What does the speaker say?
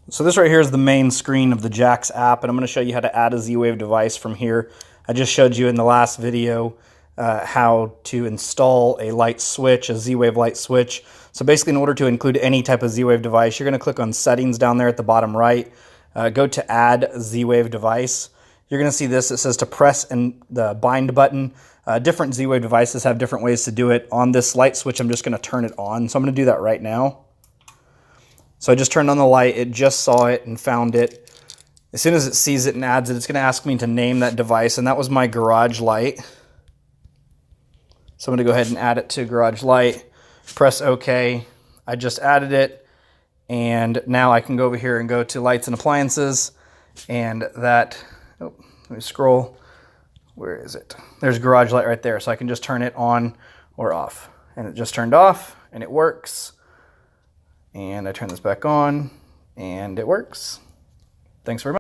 So this right here is the main screen of the JAQX app, and I'm going to show you how to add a ZWave device from here. I just showed you in the last video how to install a light switch, a ZWave light switch. So basically, in order to include any type of ZWave device, you're going to click on Settings down there at the bottom right, go to Add ZWave Device. You're going to see this. It says to press and the bind button. Different ZWave devices have different ways to do it. On this light switch, I'm just going to turn it on. So I'm going to do that right now. So I just turned on the light, it just saw it and found it. As soon as it sees it and adds it, it's going to ask me to name that device, and that was my garage light. So I'm going to go ahead and add it to garage light, press OK. I just added it, and now I can go over here and go to lights and appliances, and that, oh, let me scroll. Where is it? There's garage light right there, so I can just turn it on or off. And it just turned off, and it works. And I turn this back on, and it works. Thanks very much.